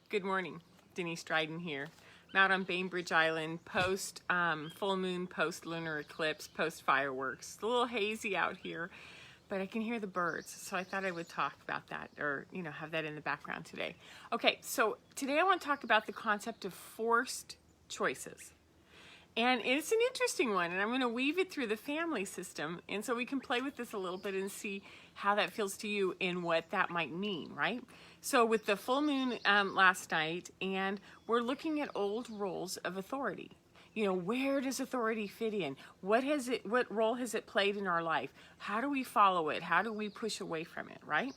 Good morning, Denise Dryden here. I'm out on Bainbridge Island post full moon, post lunar eclipse, post fireworks. It's a little hazy out here, but I can hear the birds, so I thought I would talk about that, or have that in the background today. Okay, so today I want to talk about the concept of forced choices. And it's an interesting one, and I'm going to weave it through the family system, and so we can play with this a little bit and see how that feels to you and what that might mean, right? So with the full moon last night, and we're looking at old roles of authority. Where does authority fit in? What role has it played in our life? How do we follow it? How do we push away from it, right?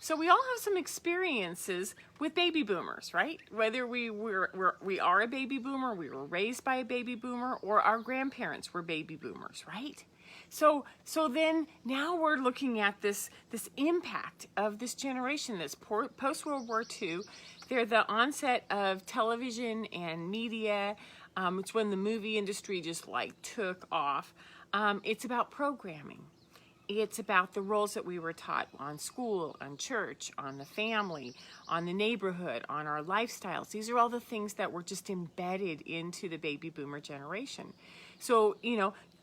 So we all have some experiences with baby boomers, right? Whether we are a baby boomer, we were raised by a baby boomer, or our grandparents were baby boomers, right? So then now we're looking at this impact of this generation that's post-World War II. They're the onset of television and media. It's when the movie industry just took off. It's about programming. It's about the roles that we were taught on school, on church, on the family, on the neighborhood, on our lifestyles. These are all the things that were just embedded into the baby boomer generation. So,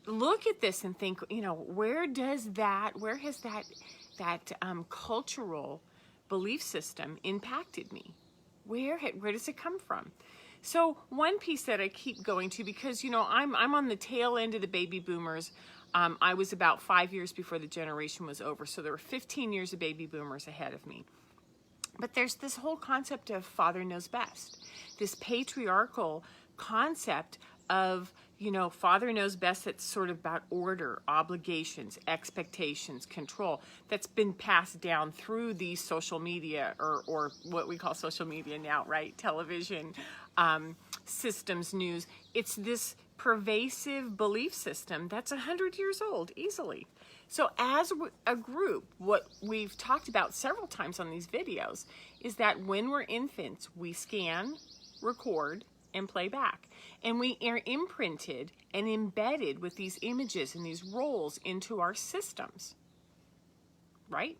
look at this and think, where has that cultural belief system impacted me? Where does it come from? So one piece that I keep going to, because, I'm on the tail end of the baby boomers. I was about 5 years before the generation was over, so there were 15 years of baby boomers ahead of me. But there's this whole concept of father knows best, this patriarchal concept of, father knows best, that's sort of about order, obligations, expectations, control, that's been passed down through these social media, or what we call social media now, right? Television, systems, news. It's this pervasive belief system that's 100 years old easily. So as a group, what we've talked about several times on these videos is that when we're infants, we scan, record, and play back. And we are imprinted and embedded with these images and these roles into our systems, right?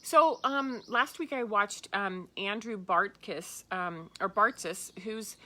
So last week I watched Andrew Bartkus, who's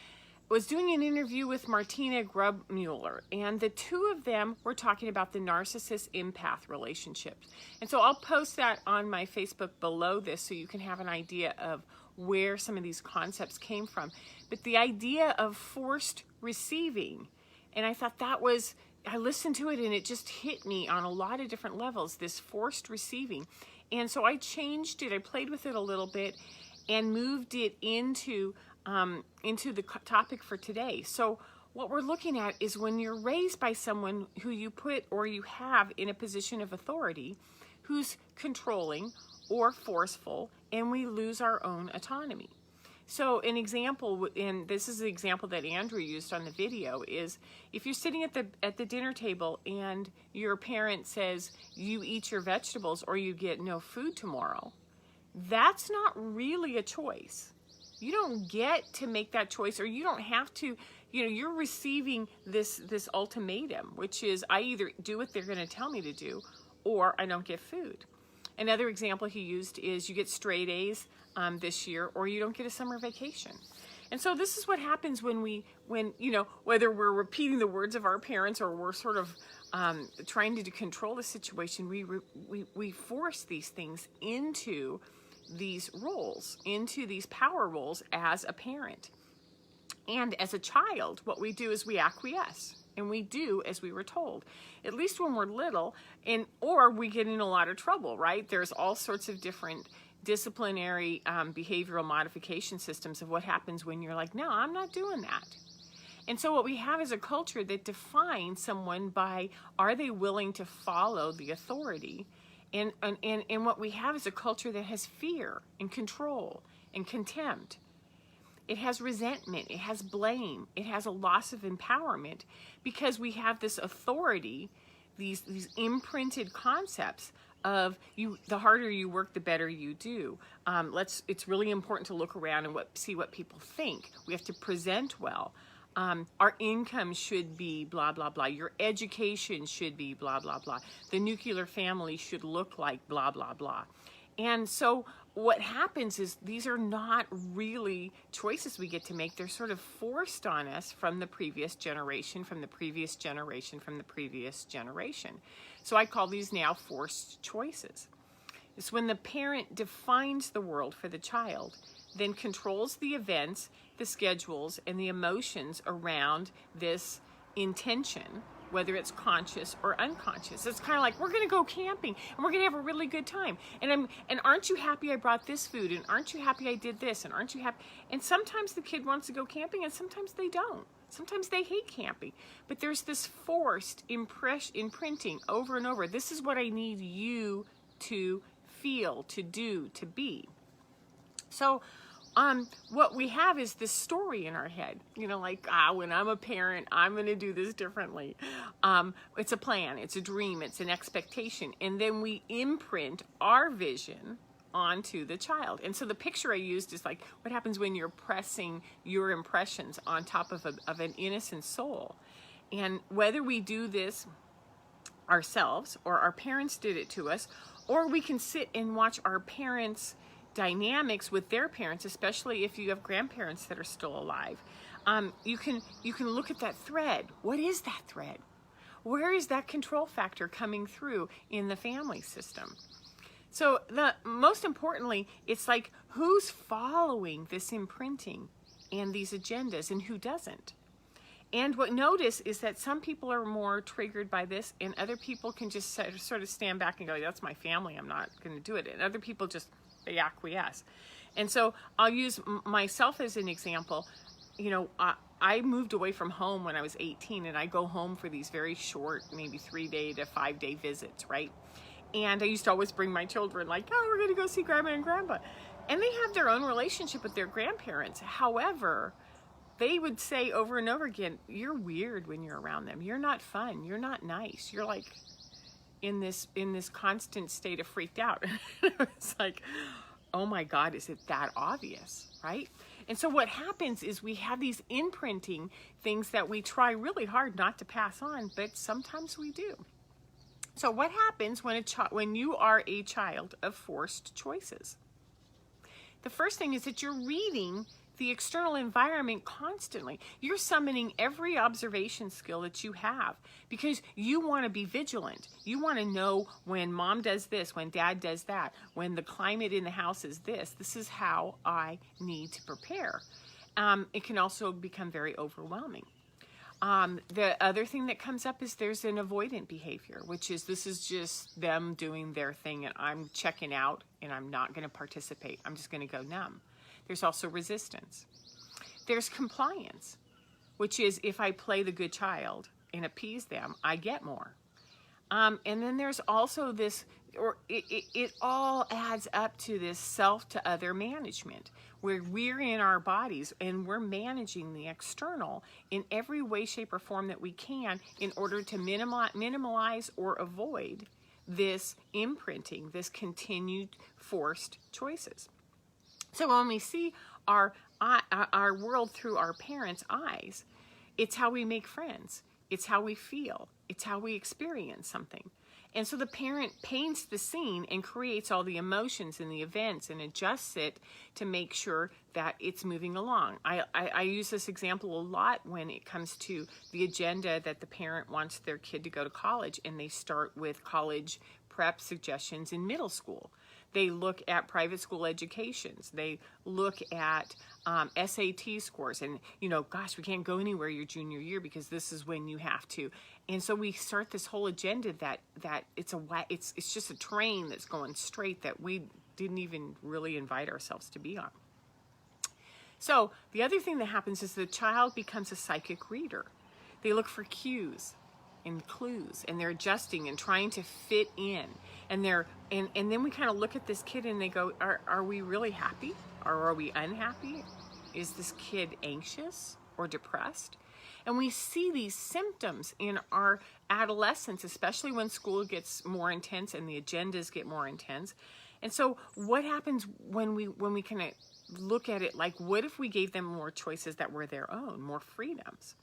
was doing an interview with Martina Grubmuller, and the two of them were talking about the narcissist-empath relationships. And so I'll post that on my Facebook below this so you can have an idea of where some of these concepts came from. But the idea of forced receiving, and I thought I listened to it and it just hit me on a lot of different levels, this forced receiving. And so I changed it, I played with it a little bit and moved it into the topic for today. So what we're looking at is when you're raised by someone who you put or you have in a position of authority, who's controlling or forceful, and we lose our own autonomy. So an example, and this is the example that Andrew used on the video, is if you're sitting at the dinner table and your parent says you eat your vegetables or you get no food tomorrow, that's not really a choice. You don't get to make that choice, or you don't have to, you're receiving this ultimatum, which is I either do what they're going to tell me to do, or I don't get food. Another example he used is you get straight A's this year, or you don't get a summer vacation. And so this is what happens when whether we're repeating the words of our parents or we're sort of trying to control the situation, we force these things into these roles, into these power roles as a parent. And as a child, what we do is we acquiesce and we do as we were told, at least when we're little, or we get in a lot of trouble, right? There's all sorts of different disciplinary behavioral modification systems of what happens when you're like, no, I'm not doing that. And so what we have is a culture that defines someone by, are they willing to follow the authority? And what we have is a culture that has fear and control and contempt. It has resentment, it has blame, it has a loss of empowerment, because we have this authority, these imprinted concepts of the harder you work, the better you do. It's really important to look around and see what people think. We have to present well. Our income should be blah, blah, blah. Your education should be blah, blah, blah. The nuclear family should look like blah, blah, blah. And so what happens is these are not really choices we get to make. They're sort of forced on us from the previous generation, from the previous generation, from the previous generation. So I call these now forced choices. It's when the parent defines the world for the child, then controls the events, the schedules, and the emotions around this intention, whether it's conscious or unconscious. It's kind of like, we're going to go camping and we're going to have a really good time. And aren't you happy I brought this food? And aren't you happy I did this? And aren't you happy? And sometimes the kid wants to go camping and sometimes they don't. Sometimes they hate camping. But there's this forced imprinting over and over. This is what I need you to feel, to do, to be. So what we have is this story in our head, like, when I'm a parent, I'm going to do this differently. It's a plan, it's a dream, it's an expectation. And then we imprint our vision onto the child. And so the picture I used is like what happens when you're pressing your impressions on top of an innocent soul. And whether we do this ourselves or our parents did it to us, or we can sit and watch our parents' dynamics with their parents, especially if you have grandparents that are still alive. You can look at that thread. What is that thread? Where is that control factor coming through in the family system? So most importantly, it's like, who's following this imprinting and these agendas and who doesn't? And what notice is that some people are more triggered by this and other people can just sort of stand back and go, that's my family, I'm not going to do it. And other people just, they acquiesce. And so I'll use myself as an example. I moved away from home when I was 18 and I go home for these very short, maybe 3-day to 5-day visits, right? And I used to always bring my children like, we're going to go see grandma and grandpa. And they have their own relationship with their grandparents. However, they would say over and over again, you're weird when you're around them. You're not fun. You're not nice. You're like in this constant state of freaked out. It's like, oh my God, is it that obvious, right? And so what happens is we have these imprinting things that we try really hard not to pass on, but sometimes we do. So what happens when you are a child of forced choices? The first thing is that you're reading the external environment constantly. You're summoning every observation skill that you have because you want to be vigilant. You want to know when mom does this, when dad does that, when the climate in the house is this. This is how I need to prepare. It can also become very overwhelming. The other thing that comes up is there's an avoidant behavior, which is this is just them doing their thing and I'm checking out and I'm not going to participate. I'm just going to go numb. There's also resistance. There's compliance, which is if I play the good child and appease them, I get more. And then there's also this, or it all adds up to this self to other management, where we're in our bodies and we're managing the external in every way, shape, or form that we can in order to minimize or avoid this imprinting, this continued forced choices. So when we see our world through our parents' eyes, it's how we make friends. It's how we feel. It's how we experience something. And so the parent paints the scene and creates all the emotions and the events and adjusts it to make sure that it's moving along. I use this example a lot when it comes to the agenda that the parent wants their kid to go to college, and they start with college prep suggestions in middle school. They look at private school educations. They look at SAT scores. And, gosh, we can't go anywhere your junior year because this is when you have to. And so we start this whole agenda that it's just a train that's going straight that we didn't even really invite ourselves to be on. So the other thing that happens is the child becomes a psychic reader. They look for cues and clues, and they're adjusting and trying to fit in, and then we kind of look at this kid and they go, are we really happy or are we unhappy? Is this kid anxious or depressed? And we see these symptoms in our adolescence, especially when school gets more intense and the agendas get more intense. And so what happens when we kind of look at it like, what if we gave them more choices that were their own, more freedoms?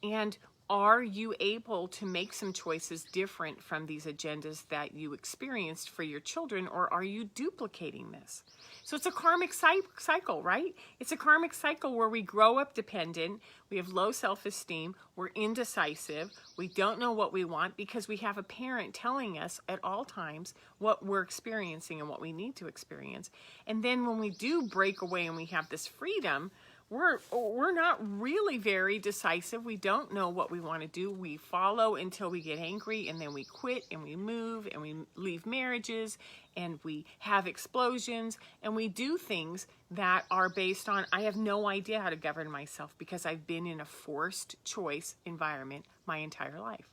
And Are you able to make some choices different from these agendas that you experienced for your children, or are you duplicating this? So it's a karmic cycle, right? It's a karmic cycle where we grow up dependent, we have low self-esteem, we're indecisive, we don't know what we want because we have a parent telling us at all times what we're experiencing and what we need to experience. And then when we do break away and we have this freedom, we're not really very decisive. We don't know what we want to do. We follow until we get angry, and then we quit and we move and we leave marriages and we have explosions and we do things that are based on, I have no idea how to govern myself because I've been in a forced choice environment my entire life.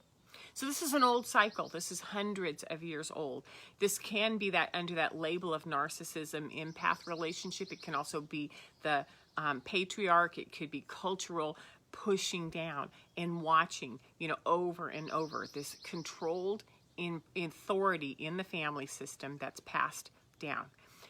So this is an old cycle. This is hundreds of years old. This can be that under that label of narcissism empath relationship. It can also be the patriarch. It could be cultural pushing down and watching, over and over, this controlled authority in the family system that's passed down.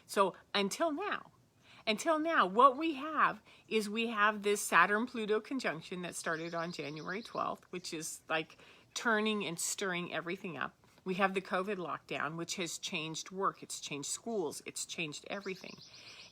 So until now, what we have is we have this Saturn-Pluto conjunction that started on January 12th, which is like turning and stirring everything up. We have the COVID lockdown, which has changed work, it's changed schools, it's changed everything.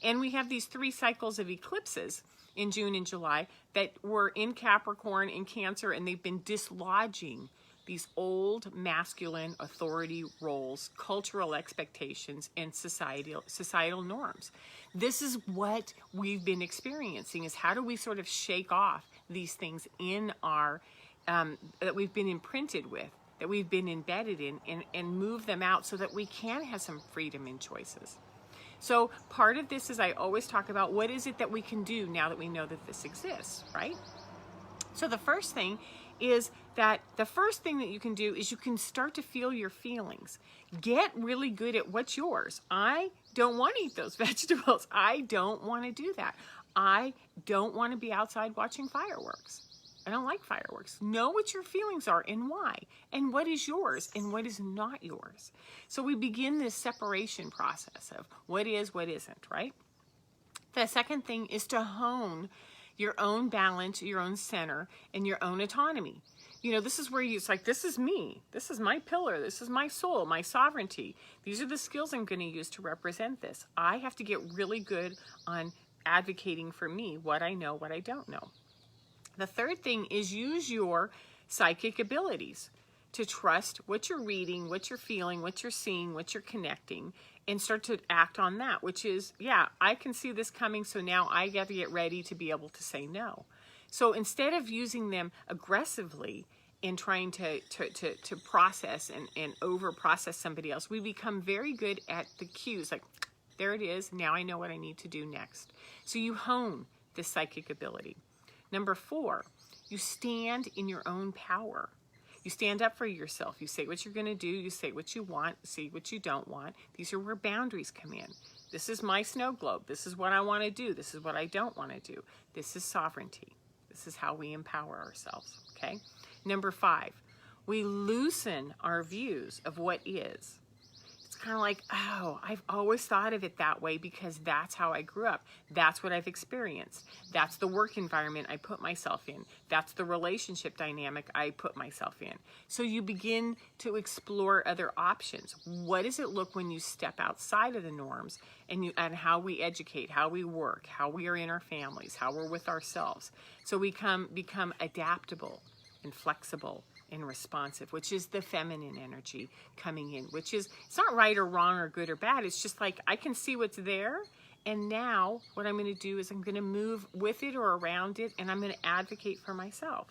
And we have these 3 cycles of eclipses in June and July that were in Capricorn and Cancer, and they've been dislodging these old masculine authority roles, cultural expectations, and societal norms. This is what we've been experiencing, is how do we sort of shake off these things in our, that we've been imprinted with, that we've been embedded in, and move them out so that we can have some freedom in choices. So part of this is I always talk about what is it that we can do now that we know that this exists, right? So the first thing is that you can do is you can start to feel your feelings. Get really good at what's yours. I don't want to eat those vegetables. I don't want to do that. I don't want to be outside watching fireworks. I don't like fireworks. Know what your feelings are and why, and what is yours and what is not yours. So we begin this separation process of what is, what isn't, right? The second thing is to hone your own balance, your own center, and your own autonomy. This is where it's like, this is me. This is my pillar. This is my soul, my sovereignty. These are the skills I'm going to use to represent this. I have to get really good on advocating for me, what I know, what I don't know. The third thing is use your psychic abilities to trust what you're reading, what you're feeling, what you're seeing, what you're connecting, and start to act on that, which is, yeah, I can see this coming, so now I got to get ready to be able to say no. So instead of using them aggressively in trying to process and over-process somebody else, we become very good at the cues, like, there it is, now I know what I need to do next. So you hone this psychic ability. Number 4, you stand in your own power. You stand up for yourself. You say what you're going to do. You say what you want, say what you don't want. These are where boundaries come in. This is my snow globe. This is what I want to do. This is what I don't want to do. This is sovereignty. This is how we empower ourselves, okay? Number 5, we loosen our views of what is. It's kind of like, oh, I've always thought of it that way because that's how I grew up. That's what I've experienced. That's the work environment I put myself in. That's the relationship dynamic I put myself in. So you begin to explore other options. What does it look when you step outside of the norms and how we educate, how we work, how we are in our families, how we're with ourselves. So we become adaptable and flexible and responsive, which is the feminine energy coming in, which is, it's not right or wrong or good or bad. It's just like, I can see what's there. And now what I'm going to do is I'm going to move with it or around it, and I'm going to advocate for myself.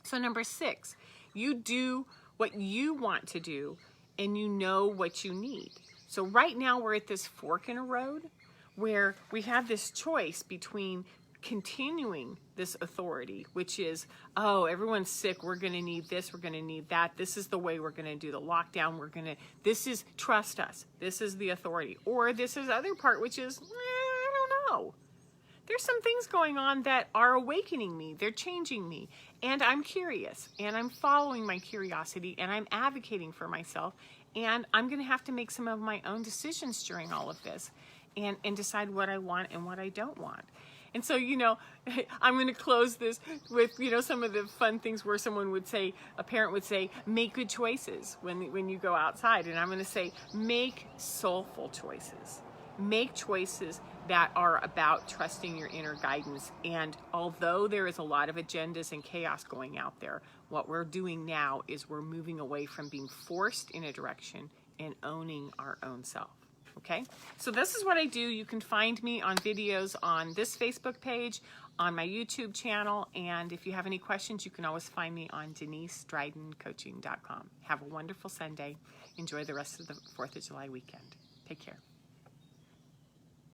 So number 6, you do what you want to do and you know what you need. So right now we're at this fork in a road where we have this choice between continuing this authority, which is, oh, everyone's sick, we're going to need this, we're going to need that, this is the way we're going to do the lockdown, this is trust us, this is the authority. Or this is other part, which is, I don't know. There's some things going on that are awakening me, they're changing me, and I'm curious, and I'm following my curiosity, and I'm advocating for myself, and I'm going to have to make some of my own decisions during all of this, and decide what I want and what I don't want. And so, you know, I'm going to close this with, you know, some of the fun things where someone would say, a parent would say, make good choices when you go outside. And I'm going to say, make soulful choices. Make choices that are about trusting your inner guidance. And although there is a lot of agendas and chaos going out there, what we're doing now is we're moving away from being forced in a direction and owning our own self. Okay, so this is what I do. You can find me on videos on this Facebook page, on my YouTube channel, and if you have any questions, you can always find me on DeniseDrydenCoaching.com. Have a wonderful Sunday. Enjoy the rest of the 4th of July weekend. Take care.